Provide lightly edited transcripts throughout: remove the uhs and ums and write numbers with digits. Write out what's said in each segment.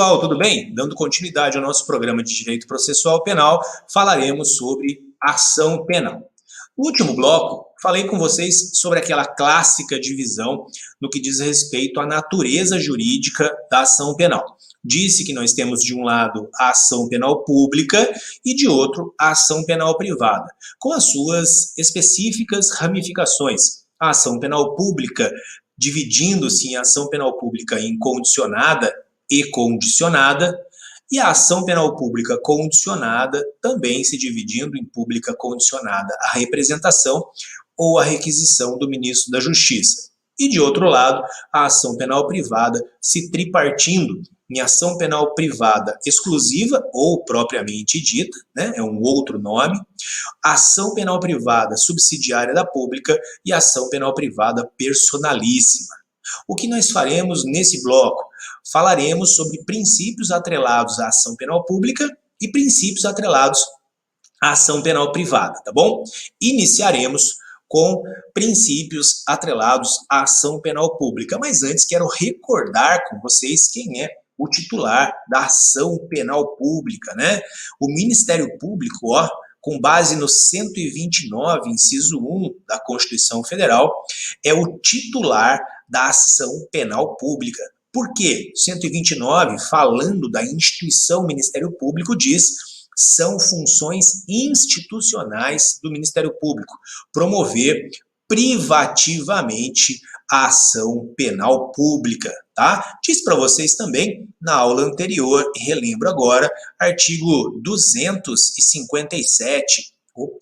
Pessoal, tudo bem? Dando continuidade ao nosso programa de Direito Processual Penal, falaremos sobre ação penal. No último bloco, falei com vocês sobre aquela clássica divisão no que diz respeito à natureza jurídica da ação penal. Disse que nós temos de um lado a ação penal pública e de outro a ação penal privada, com as suas específicas ramificações. A ação penal pública dividindo-se em ação penal pública incondicionada e condicionada, e a ação penal pública condicionada também se dividindo em pública condicionada à representação ou à requisição do ministro da Justiça. E, de outro lado, a ação penal privada se tripartindo em ação penal privada exclusiva ou propriamente dita, né, é um outro nome, ação penal privada subsidiária da pública e ação penal privada personalíssima. O que nós faremos nesse bloco? Falaremos sobre princípios atrelados à ação penal pública e princípios atrelados à ação penal privada, tá bom? Iniciaremos com princípios atrelados à ação penal pública, mas antes quero recordar com vocês quem é o titular da ação penal pública, né? O Ministério Público, com base no 129, inciso 1 da Constituição Federal, é o titular da ação penal pública. Por quê? 129, falando da instituição Ministério Público, diz: são funções institucionais do Ministério Público promover privativamente a ação penal pública, tá? Diz para vocês também, na aula anterior, e relembro agora, artigo 257, eu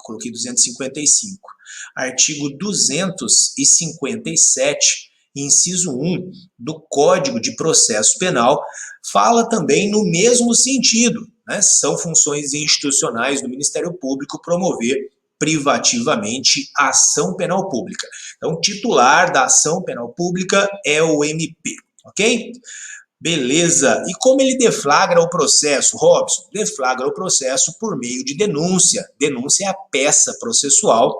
coloquei 255, artigo 257, inciso 1 do Código de Processo Penal, fala também no mesmo sentido, né? São funções institucionais do Ministério Público promover privativamente a ação penal pública. Então, o titular da ação penal pública é o MP, ok? Beleza. E como ele deflagra o processo, Robson? Deflagra o processo por meio de denúncia. Denúncia é a peça processual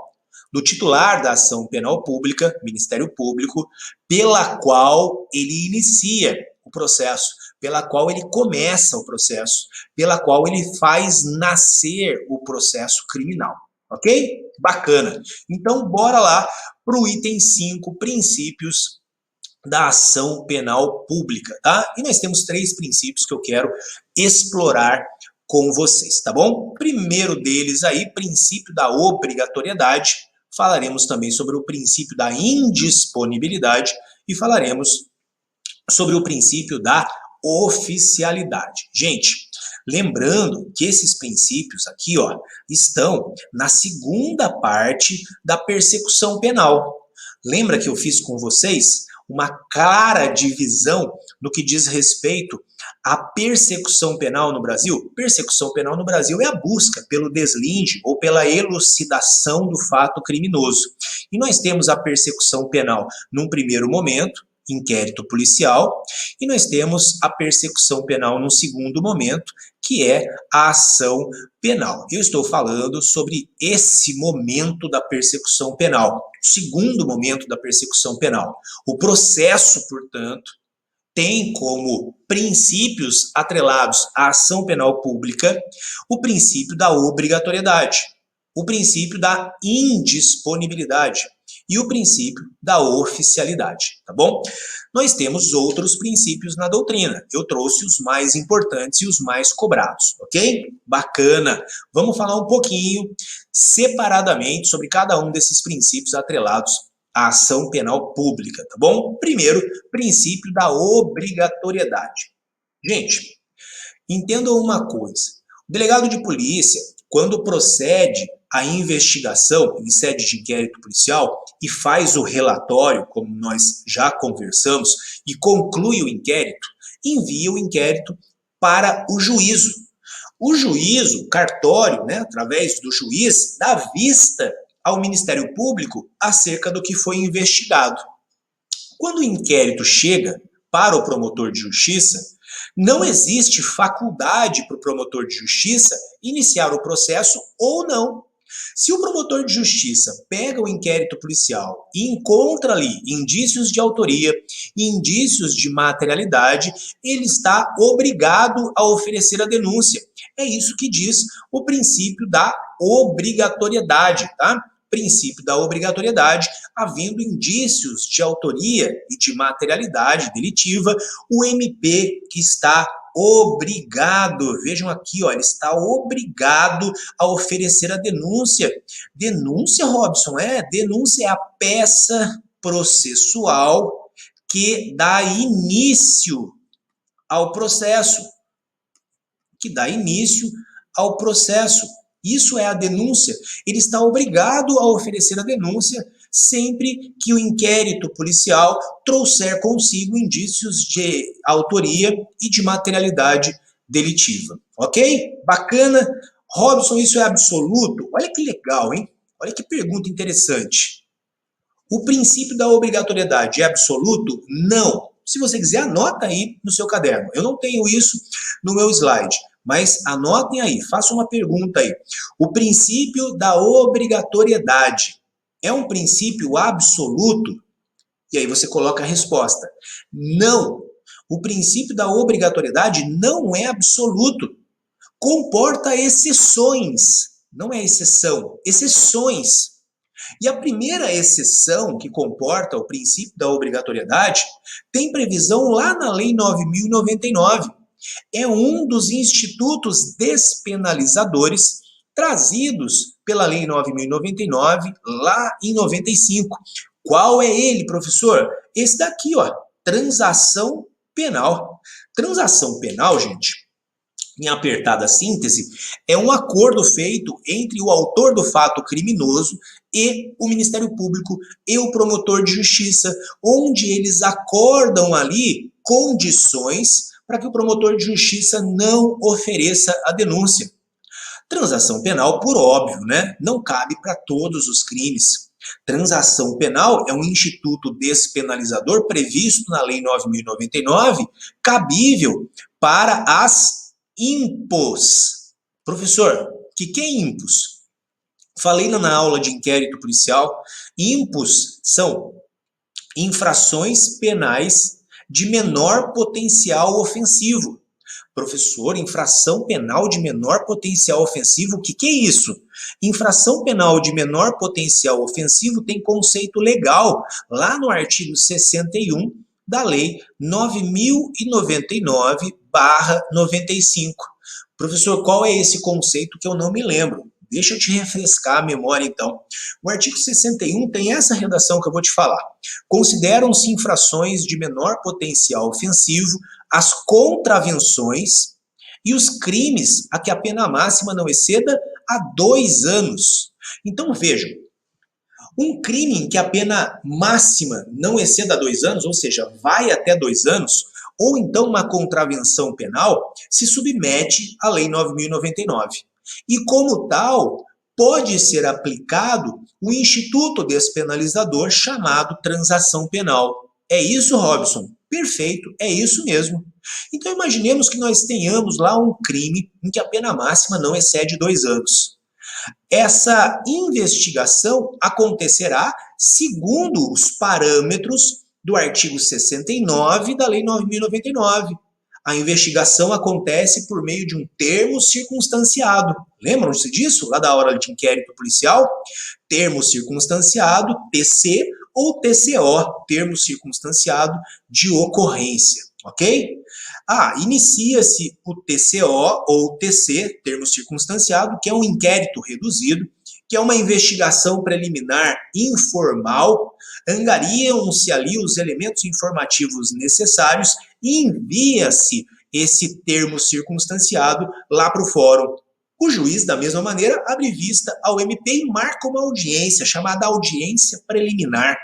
do titular da ação penal pública, Ministério Público, pela qual ele inicia o processo, pela qual ele começa o processo, pela qual ele faz nascer o processo criminal. Ok? Bacana. Então, bora lá para o item 5, princípios da ação penal pública, tá? E nós temos 3 princípios que eu quero explorar com vocês, tá bom? Primeiro deles aí, princípio da obrigatoriedade. Falaremos também sobre o princípio da indisponibilidade e falaremos sobre o princípio da oficialidade. Gente, lembrando que esses princípios aqui, estão na segunda parte da persecução penal. Lembra que eu fiz com vocês uma clara divisão no que diz respeito à persecução penal no Brasil? Persecução penal no Brasil é a busca pelo deslinde ou pela elucidação do fato criminoso. E nós temos a persecução penal num primeiro momento, inquérito policial, e nós temos a persecução penal num segundo momento, que é a ação penal. Eu estou falando sobre esse momento da persecução penal, o segundo momento da persecução penal. O processo, portanto, tem como princípios atrelados à ação penal pública o princípio da obrigatoriedade, o princípio da indisponibilidade e o princípio da oficialidade, tá bom? Nós temos outros princípios na doutrina. Eu trouxe os mais importantes e os mais cobrados, ok? Bacana. Vamos falar um pouquinho separadamente sobre cada um desses princípios atrelados à ação penal pública, tá bom? Primeiro, princípio da obrigatoriedade. Gente, entendam uma coisa. O delegado de polícia, quando procede à investigação em sede de inquérito policial e faz o relatório, como nós já conversamos, e conclui o inquérito, envia o inquérito para o juízo. O juízo, o cartório, né, através do juiz, dá vista ao Ministério Público acerca do que foi investigado. Quando o inquérito chega para o promotor de justiça, não existe faculdade para o promotor de justiça iniciar o processo ou não. Se o promotor de justiça pega o inquérito policial e encontra ali indícios de autoria, indícios de materialidade, ele está obrigado a oferecer a denúncia. É isso que diz o princípio da obrigatoriedade, tá? Princípio da obrigatoriedade, havendo indícios de autoria e de materialidade delitiva, o MP está obrigado, vejam aqui, ó, ele está obrigado a oferecer a denúncia. Denúncia, Robson, denúncia é a peça processual que dá início ao processo, Isso é a denúncia. Ele está obrigado a oferecer a denúncia sempre que o inquérito policial trouxer consigo indícios de autoria e de materialidade delitiva. Ok? Bacana? Robson, isso é absoluto? Olha que legal, hein? Olha que pergunta interessante. O princípio da obrigatoriedade é absoluto? Não. Se você quiser, anota aí no seu caderno. Eu não tenho isso no meu slide, mas anotem aí, façam uma pergunta aí. O princípio da obrigatoriedade é um princípio absoluto? E aí você coloca a resposta. Não. O princípio da obrigatoriedade não é absoluto. Comporta exceções. Não é exceção, exceções. E a primeira exceção que comporta o princípio da obrigatoriedade tem previsão lá na Lei 9.099. É um dos institutos despenalizadores trazidos pela Lei 9.099 lá em 95. Qual é ele, professor? Esse daqui, ó, transação penal. Transação penal, gente, em apertada síntese, é um acordo feito entre o autor do fato criminoso e o Ministério Público e o promotor de justiça, onde eles acordam ali condições para que o promotor de justiça não ofereça a denúncia. Transação penal, por óbvio, né? Não cabe para todos os crimes. Transação penal é um instituto despenalizador previsto na Lei 9.099, cabível para as impos. Professor, o que é impos? Falei na aula de inquérito policial, impos são infrações penais de menor potencial ofensivo. Professor, infração penal de menor potencial ofensivo, o que é isso? Infração penal de menor potencial ofensivo tem conceito legal lá no artigo 61 da Lei 9.099/95. Professor, qual é esse conceito que eu não me lembro? Deixa eu te refrescar a memória, então. O artigo 61 tem essa redação que eu vou te falar. Consideram-se infrações de menor potencial ofensivo as contravenções e os crimes a que a pena máxima não exceda a 2 anos. Então, vejam, um crime em que a pena máxima não exceda 2 anos, ou seja, vai até 2 anos, ou então uma contravenção penal, se submete à Lei 9.099. E como tal, pode ser aplicado o instituto despenalizador chamado transação penal. É isso, Robson? Perfeito, é isso mesmo. Então imaginemos que nós tenhamos lá um crime em que a pena máxima não excede 2 anos. Essa investigação acontecerá segundo os parâmetros do artigo 69 da Lei 9.099. A investigação acontece por meio de um termo circunstanciado. Lembram-se disso? Lá da hora de inquérito policial? Termo circunstanciado, TC, ou TCO, termo circunstanciado de ocorrência, ok? Inicia-se o TCO ou TC, termo circunstanciado, que é um inquérito reduzido, que é uma investigação preliminar informal, angariam-se ali os elementos informativos necessários e envia-se esse termo circunstanciado lá para o fórum. O juiz, da mesma maneira, abre vista ao MP e marca uma audiência, chamada audiência preliminar.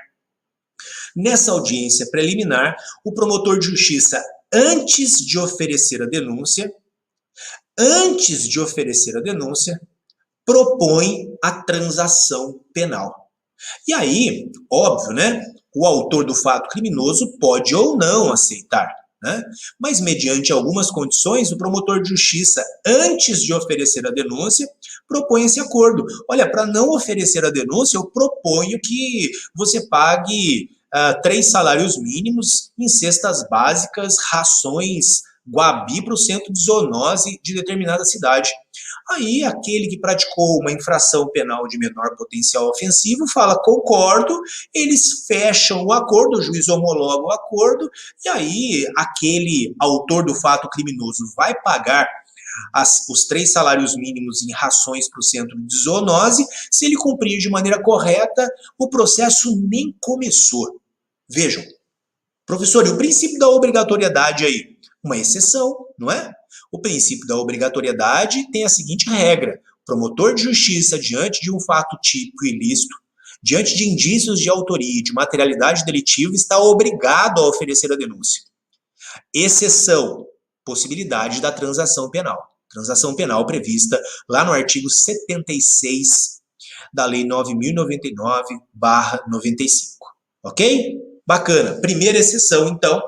Nessa audiência preliminar, o promotor de justiça, antes de oferecer a denúncia, propõe a transação penal. E aí, óbvio, né? O autor do fato criminoso pode ou não aceitar, né? Mas, mediante algumas condições, o promotor de justiça, antes de oferecer a denúncia, propõe esse acordo. Olha, para não oferecer a denúncia, eu proponho que você pague 3 salários mínimos em cestas básicas, rações Guabi para o centro de zoonose de determinada cidade. Aí aquele que praticou uma infração penal de menor potencial ofensivo fala, concordo, eles fecham o acordo, o juiz homologa o acordo, e aí aquele autor do fato criminoso vai pagar os 3 salários mínimos em rações para o centro de zoonose. Se ele cumprir de maneira correta, o processo nem começou. Vejam, professor, e o princípio da obrigatoriedade aí? Uma exceção, não é? O princípio da obrigatoriedade tem a seguinte regra: o promotor de justiça, diante de um fato típico ilícito, diante de indícios de autoria e de materialidade delitiva, está obrigado a oferecer a denúncia. Exceção, possibilidade da transação penal. Transação penal prevista lá no artigo 76 da Lei 9.099/95. Ok? Bacana. Primeira exceção, então,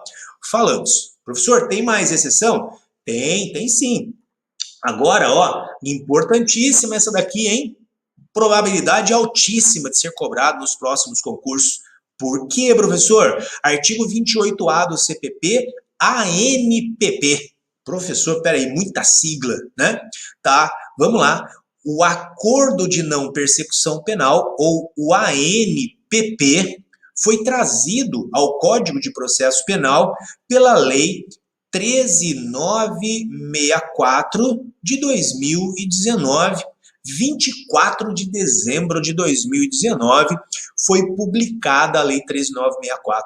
falamos. Professor, tem mais exceção? Tem sim. Agora, ó, importantíssima essa daqui, hein? Probabilidade altíssima de ser cobrado nos próximos concursos. Por quê, professor? Artigo 28A do CPP, ANPP. Professor, peraí, muita sigla, né? Tá, vamos lá. O Acordo de Não Persecução Penal, ou o ANPP, foi trazido ao Código de Processo Penal pela Lei 13.964 de 2019, 24 de dezembro de 2019, foi publicada a Lei 13.964.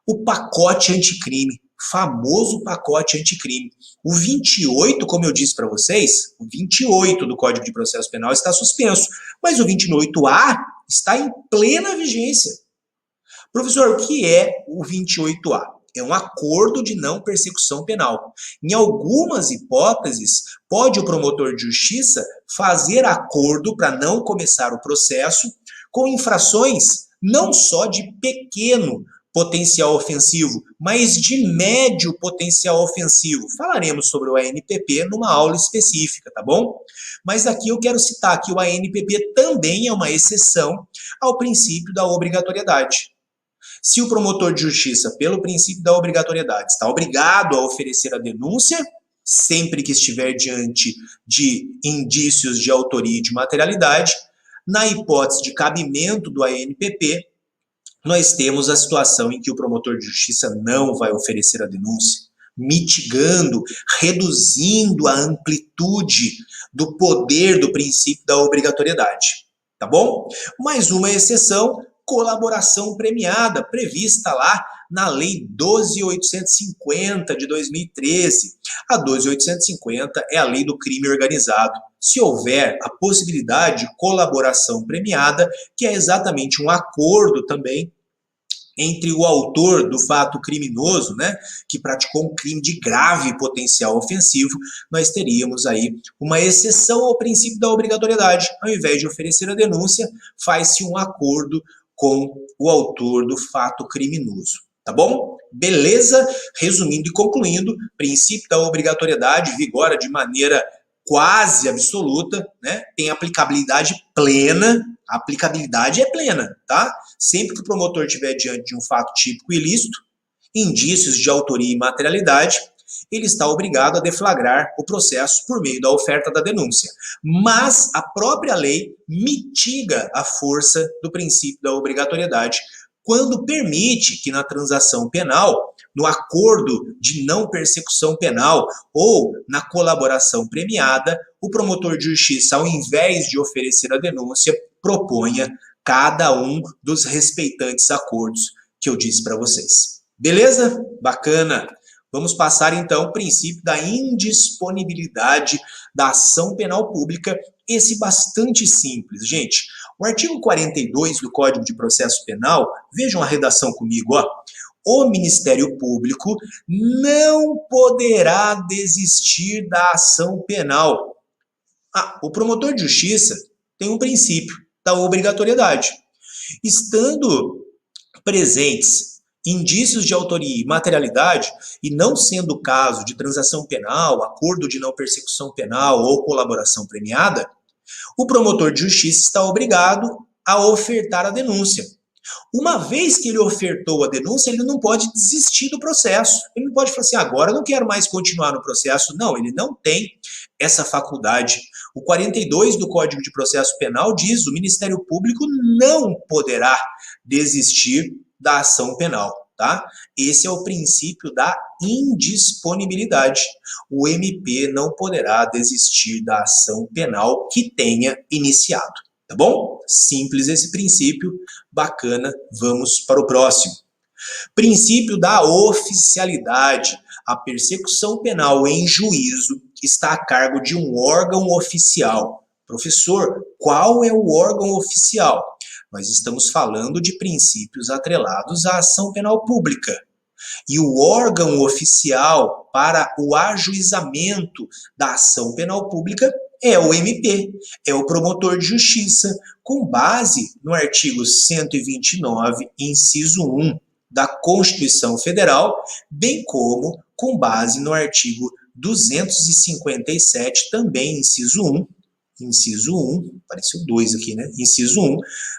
O pacote anticrime, famoso pacote anticrime. O 28, como eu disse para vocês, o 28 do Código de Processo Penal está suspenso, mas o 28A está em plena vigência. Professor, o que é o 28A? É um acordo de não persecução penal. Em algumas hipóteses, pode o promotor de justiça fazer acordo para não começar o processo com infrações não só de pequeno potencial ofensivo, mas de médio potencial ofensivo. Falaremos sobre o ANPP numa aula específica, tá bom? Mas aqui eu quero citar que o ANPP também é uma exceção ao princípio da obrigatoriedade. Se o promotor de justiça, pelo princípio da obrigatoriedade, está obrigado a oferecer a denúncia, sempre que estiver diante de indícios de autoria e de materialidade, na hipótese de cabimento do ANPP, nós temos a situação em que o promotor de justiça não vai oferecer a denúncia, mitigando, reduzindo a amplitude do poder do princípio da obrigatoriedade. Tá bom? Mais uma exceção, colaboração premiada, prevista lá na Lei 12.850 de 2013. A 12.850 é a lei do crime organizado. Se houver a possibilidade de colaboração premiada, que é exatamente um acordo também entre o autor do fato criminoso, né, que praticou um crime de grave potencial ofensivo, nós teríamos aí uma exceção ao princípio da obrigatoriedade. Ao invés de oferecer a denúncia, faz-se um acordo com o autor do fato criminoso. Tá bom? Beleza? Resumindo e concluindo, princípio da obrigatoriedade vigora de maneira quase absoluta, né? Tem aplicabilidade plena, a aplicabilidade é plena, tá? Sempre que o promotor estiver diante de um fato típico ilícito, indícios de autoria e materialidade, ele está obrigado a deflagrar o processo por meio da oferta da denúncia. Mas a própria lei mitiga a força do princípio da obrigatoriedade quando permite que na transação penal, no acordo de não persecução penal ou na colaboração premiada, o promotor de justiça, ao invés de oferecer a denúncia, proponha cada um dos respeitantes acordos que eu disse para vocês. Beleza? Bacana! Vamos passar então o princípio da indisponibilidade da ação penal pública, esse bastante simples, gente. O artigo 42 do Código de Processo Penal, vejam a redação comigo, ó. O Ministério Público não poderá desistir da ação penal. O promotor de justiça tem um princípio da obrigatoriedade. Estando presentes indícios de autoria e materialidade, e não sendo o caso de transação penal, acordo de não persecução penal ou colaboração premiada, O promotor de justiça está obrigado a ofertar a denúncia. Uma vez que ele ofertou a denúncia, ele não pode desistir do processo. Ele não pode falar assim, agora eu não quero mais continuar no processo. Não, ele não tem essa faculdade. O 42 do Código de Processo Penal diz que o Ministério Público não poderá desistir da ação penal, tá? Esse é o princípio da indisponibilidade. O MP não poderá desistir da ação penal que tenha iniciado. Tá bom? Simples esse princípio, bacana, vamos para o próximo. Princípio da oficialidade. A persecução penal em juízo está a cargo de um órgão oficial. Professor, qual é o órgão oficial? Nós estamos falando de princípios atrelados à ação penal pública. E o órgão oficial para o ajuizamento da ação penal pública é o MP, é o promotor de justiça, com base no artigo 129, inciso 1 da Constituição Federal, bem como com base no artigo 257, também inciso 1, apareceu 2 aqui, né? Inciso 1,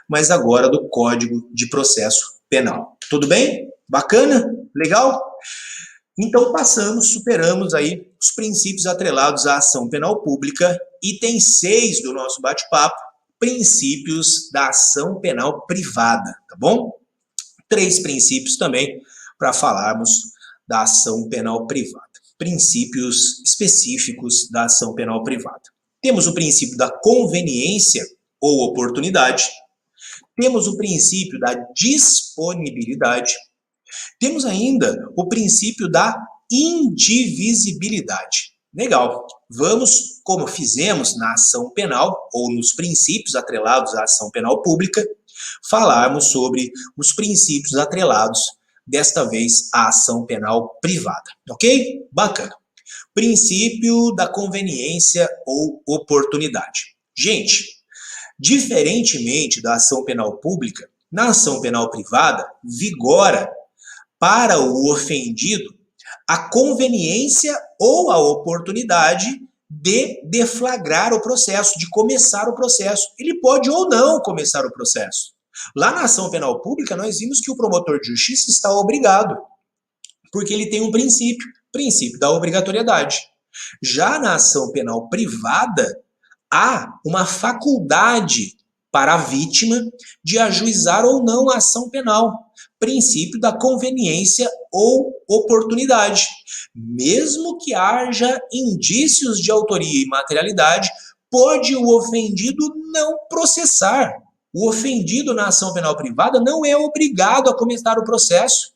mas agora do Código de Processo Penal. Tudo bem? Bacana? Legal? Então superamos aí os princípios atrelados à ação penal pública, item 6 do nosso bate-papo, princípios da ação penal privada, tá bom? 3 princípios também para falarmos da ação penal privada. Princípios específicos da ação penal privada. Temos o princípio da conveniência ou oportunidade, temos o princípio da disponibilidade, temos ainda o princípio da indivisibilidade. Legal. Vamos, como fizemos na ação penal, ou nos princípios atrelados à ação penal pública, falarmos sobre os princípios atrelados, desta vez, à ação penal privada. Ok? Bacana. Princípio da conveniência ou oportunidade. Gente, diferentemente da ação penal pública, na ação penal privada, vigora para o ofendido a conveniência ou a oportunidade de deflagrar o processo, de começar o processo. Ele pode ou não começar o processo. Lá na ação penal pública, nós vimos que o promotor de justiça está obrigado, porque ele tem um princípio da obrigatoriedade. Já na ação penal privada, há uma faculdade para a vítima de ajuizar ou não a ação penal. Princípio da conveniência ou oportunidade. Mesmo que haja indícios de autoria e materialidade, pode o ofendido não processar. O ofendido na ação penal privada não é obrigado a começar o processo.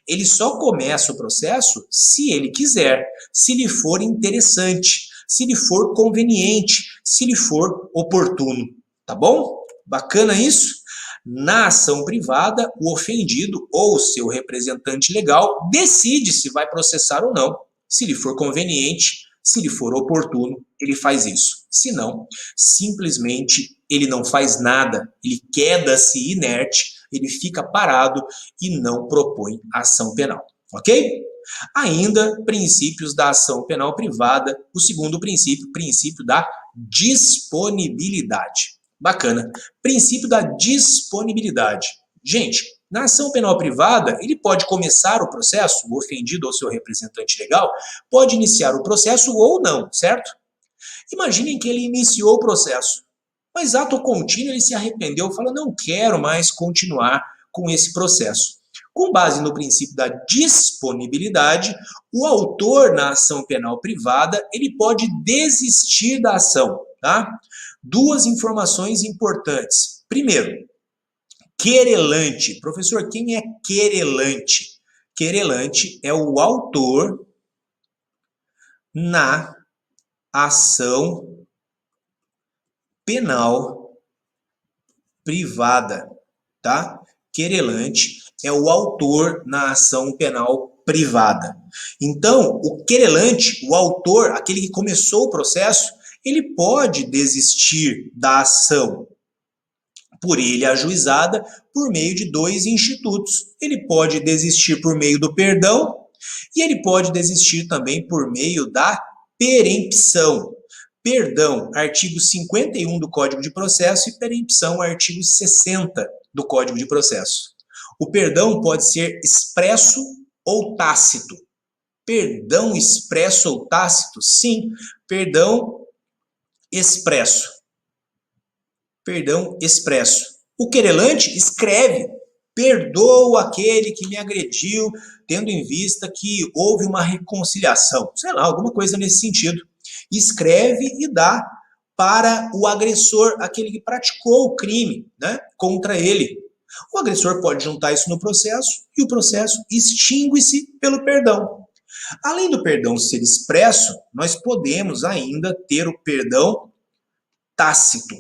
Ele só começa o processo se ele quiser, se lhe for interessante, se lhe for conveniente, se lhe for oportuno. Tá bom? Bacana isso? Na ação privada, o ofendido ou seu representante legal decide se vai processar ou não. Se lhe for conveniente, se lhe for oportuno, ele faz isso. Se não, simplesmente ele não faz nada, ele queda-se inerte, ele fica parado e não propõe ação penal. Ok? Ainda, princípios da ação penal privada, o segundo princípio da disponibilidade. Bacana. Princípio da disponibilidade. Gente, na ação penal privada, ele pode começar o processo, o ofendido ou seu representante legal, pode iniciar o processo ou não, certo? Imaginem que ele iniciou o processo, mas ato contínuo ele se arrependeu, falou, não quero mais continuar com esse processo. Com base no princípio da disponibilidade, o autor na ação penal privada, ele pode desistir da ação, tá? 2 informações importantes. Primeiro, querelante. Professor, quem é querelante? Querelante é o autor na ação penal privada, tá? Querelante é o autor na ação penal privada. Então, o querelante, o autor, aquele que começou o processo, ele pode desistir da ação por ele ajuizada por meio de 2 institutos. Ele pode desistir por meio do perdão e ele pode desistir também por meio da perempção. Perdão, artigo 51 do Código de Processo, e perempção, artigo 60 do Código de Processo. O perdão pode ser expresso ou tácito. Perdão expresso ou tácito? Sim, perdão expresso. Perdão expresso. O querelante escreve: perdoo aquele que me agrediu, tendo em vista que houve uma reconciliação. Sei lá, alguma coisa nesse sentido. Escreve e dá para o agressor, aquele que praticou o crime, né, contra ele. O agressor pode juntar isso no processo e o processo extingue-se pelo perdão. Além do perdão ser expresso, nós podemos ainda ter o perdão tácito.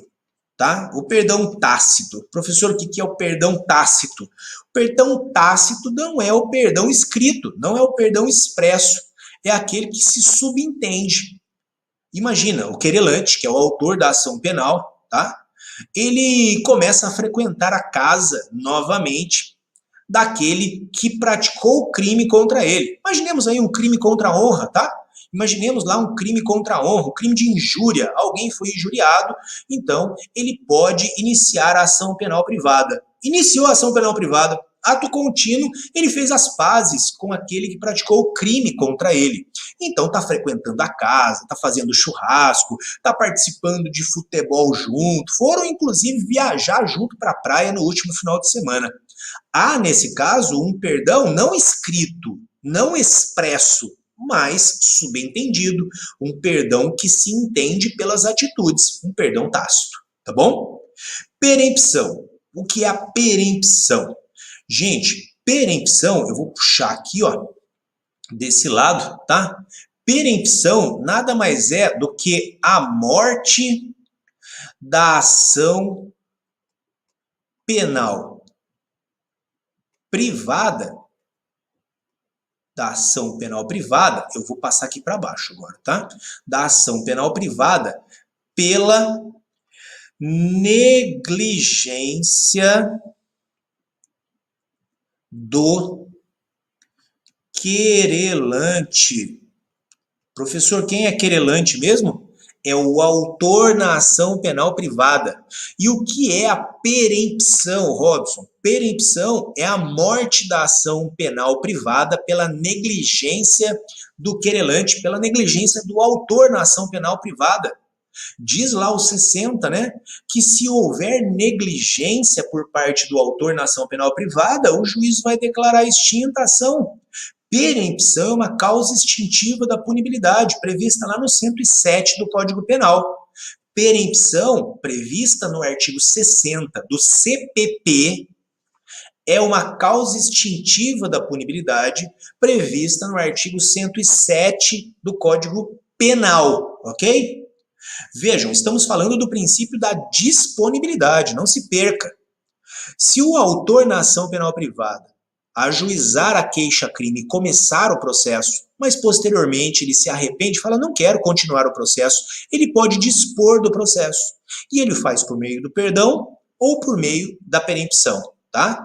Tá? O perdão tácito. Professor, o que é o perdão tácito? O perdão tácito não é o perdão escrito, não é o perdão expresso. É aquele que se subentende. Imagina, o querelante, que é o autor da ação penal, tá? Ele começa a frequentar a casa novamente daquele que praticou o crime contra ele. Imaginemos aí um crime contra a honra, tá? Imaginemos lá um crime contra a honra, um crime de injúria. Alguém foi injuriado, então ele pode iniciar a ação penal privada. Iniciou a ação penal privada, ato contínuo, ele fez as pazes com aquele que praticou o crime contra ele. Então está frequentando a casa, está fazendo churrasco, está participando de futebol junto, foram inclusive viajar junto para a praia no último final de semana. Há, nesse caso, um perdão não escrito, não expresso, mas subentendido, um perdão que se entende pelas atitudes, um perdão tácito, tá bom? Perempção. O que é a perempção? Gente, perempção, eu vou puxar aqui, ó, desse lado, tá? Perempção nada mais é do que a morte da ação penal privada, da ação penal privada, eu vou passar aqui para baixo agora, tá? Da ação penal privada pela negligência do querelante. Professor, quem é querelante mesmo? É o autor na ação penal privada. E o que é a perempção, Robson? Perempção é a morte da ação penal privada pela negligência do querelante, pela negligência do autor na ação penal privada. Diz lá o 60, né, que se houver negligência por parte do autor na ação penal privada, o juiz vai declarar extinta a ação. Perempção é uma causa extintiva da punibilidade, prevista lá no 107 do Código Penal. Perempção, prevista no artigo 60 do CPP, é uma causa extintiva da punibilidade, prevista no artigo 107 do Código Penal, ok? Vejam, estamos falando do princípio da disponibilidade, não se perca. Se o autor na ação penal privada ajuizar a queixa-crime e começar o processo, mas posteriormente ele se arrepende e fala, não quero continuar o processo, ele pode dispor do processo. E ele faz por meio do perdão ou por meio da perempção, tá?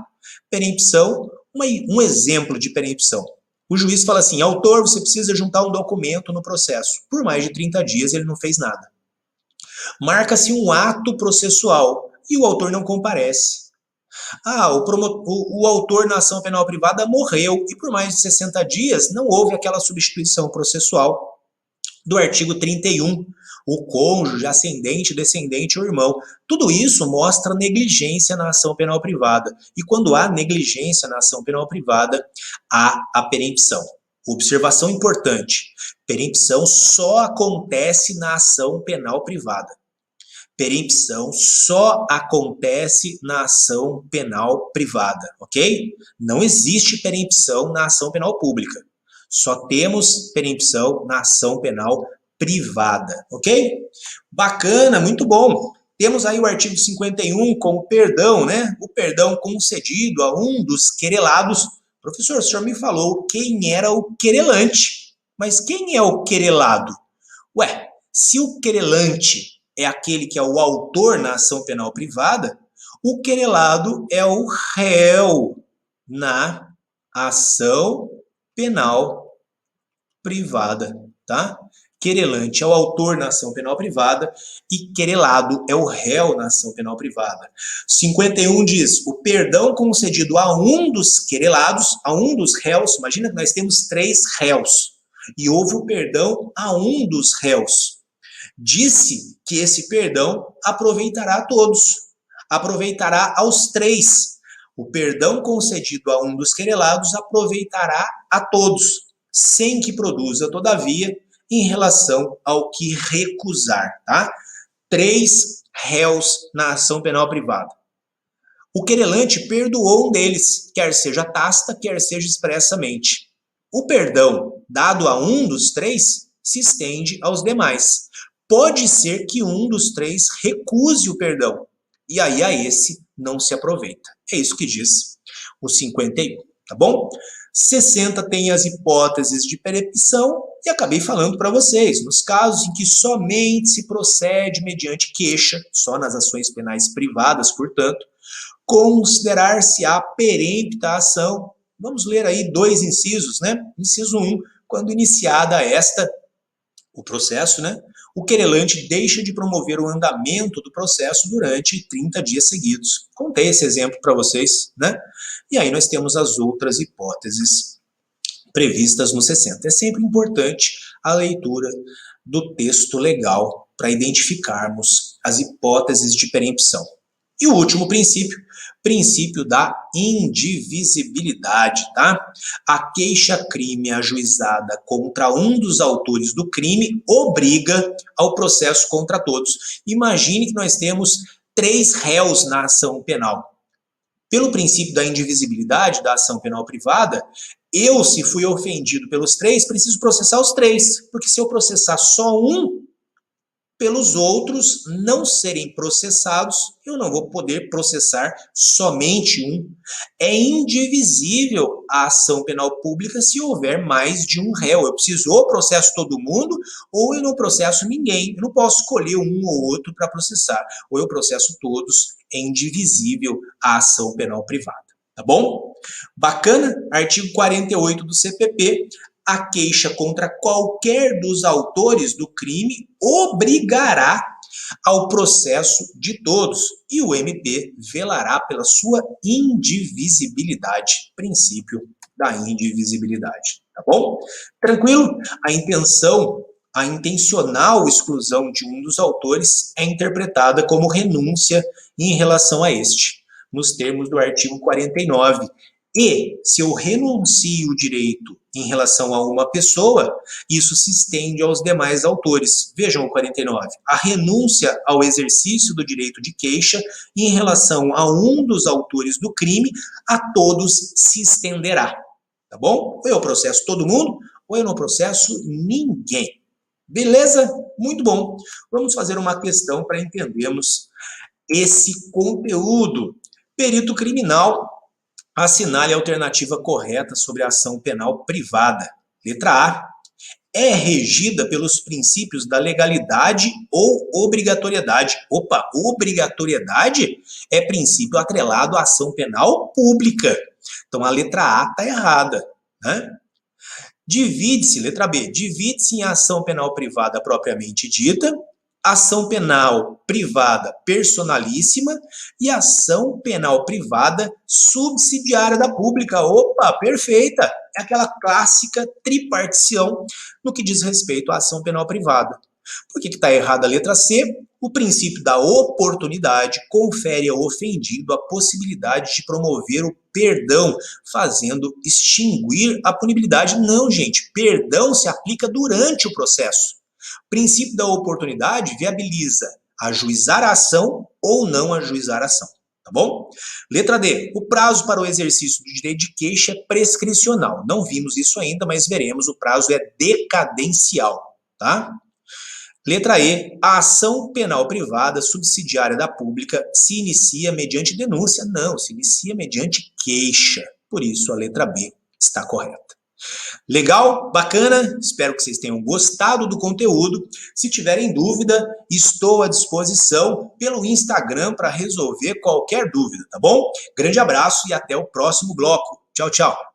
Perempção, um exemplo de perempção. O juiz fala assim, autor, você precisa juntar um documento no processo. Por mais de 30 dias ele não fez nada. Marca-se um ato processual e o autor não comparece. O autor na ação penal privada morreu e por mais de 60 dias não houve aquela substituição processual do artigo 31, o cônjuge, ascendente, descendente ou irmão. Tudo isso mostra negligência na ação penal privada. E quando há negligência na ação penal privada, há a perempção. Observação importante, perempção só acontece na ação penal privada. Perempção só acontece na ação penal privada, ok? Não existe perempção na ação penal pública. Só temos perempção na ação penal privada, ok? Bacana, muito bom. Temos aí o artigo 51 com o perdão, né? O perdão concedido a um dos querelados. Professor, o senhor me falou quem era o querelante, mas quem é o querelado? Ué, se o querelante é aquele que é o autor na ação penal privada, o querelado é o réu na ação penal privada, tá? Querelante é o autor na ação penal privada e querelado é o réu na ação penal privada. 51 diz, o perdão concedido a um dos querelados, a um dos réus, imagina que nós temos 3 réus, e houve o perdão a um dos réus. Disse que esse perdão aproveitará a todos, aproveitará aos 3. O perdão concedido a um dos querelados aproveitará a todos, sem que produza, todavia, em relação ao que recusar, tá? 3 réus na ação penal privada. O querelante perdoou um deles, quer seja tácita, quer seja expressamente. O perdão dado a um dos 3 se estende aos demais. Pode ser que um dos 3 recuse o perdão, e aí a esse não se aproveita. É isso que diz o 51, tá bom? 60 tem as hipóteses de perempção, e acabei falando para vocês, nos casos em que somente se procede mediante queixa, só nas ações penais privadas, portanto, considerar-se-á perempta a ação. Vamos ler aí 2 incisos, né? Inciso 1, quando iniciada o processo, né? O querelante deixa de promover o andamento do processo durante 30 dias seguidos. Contei esse exemplo para vocês, né? E aí nós temos as outras hipóteses previstas no 60. É sempre importante a leitura do texto legal para identificarmos as hipóteses de perempção. E o último princípio, princípio da indivisibilidade, tá? A queixa-crime ajuizada contra um dos autores do crime obriga ao processo contra todos. Imagine que nós temos 3 réus na ação penal. Pelo princípio da indivisibilidade da ação penal privada, eu, se fui ofendido pelos 3, preciso processar os 3, porque se eu processar só um, pelos outros não serem processados, eu não vou poder processar somente um. É indivisível a ação penal pública se houver mais de um réu. Eu preciso ou processo todo mundo, ou eu não processo ninguém. Eu não posso escolher um ou outro para processar. Ou eu processo todos, é indivisível a ação penal privada. Tá bom? Bacana? Artigo 48 do CPP. A queixa contra qualquer dos autores do crime obrigará ao processo de todos e o MP velará pela sua indivisibilidade, princípio da indivisibilidade, tá bom? Tranquilo? A intencional exclusão de um dos autores é interpretada como renúncia em relação a este, nos termos do artigo 49. E, se eu renuncio o direito em relação a uma pessoa, isso se estende aos demais autores. Vejam o 49. A renúncia ao exercício do direito de queixa em relação a um dos autores do crime, a todos se estenderá. Tá bom? Ou eu processo todo mundo, ou eu não processo ninguém. Beleza? Muito bom. Vamos fazer uma questão para entendermos esse conteúdo. Perito criminal, assinale a alternativa correta sobre a ação penal privada. Letra A. É regida pelos princípios da legalidade ou obrigatoriedade. Opa, obrigatoriedade é princípio atrelado à ação penal pública. Então a letra A está errada, né? Divide-se, letra B, divide-se em ação penal privada propriamente dita, ação penal privada personalíssima e ação penal privada subsidiária da pública. Opa, perfeita! É aquela clássica tripartição no que diz respeito à ação penal privada. Por que está errada a letra C? O princípio da oportunidade confere ao ofendido a possibilidade de promover o perdão, fazendo extinguir a punibilidade. Não, gente, perdão se aplica durante o processo. O princípio da oportunidade viabiliza ajuizar a ação ou não ajuizar a ação, tá bom? Letra D. O prazo para o exercício do direito de queixa é prescricional. Não vimos isso ainda, mas veremos. O prazo é decadencial, tá? Letra E. A ação penal privada subsidiária da pública se inicia mediante denúncia? Não, se inicia mediante queixa. Por isso, a letra B está correta. Legal? Bacana? Espero que vocês tenham gostado do conteúdo. Se tiverem dúvida, estou à disposição pelo Instagram para resolver qualquer dúvida, tá bom? Grande abraço e até o próximo bloco. Tchau, tchau.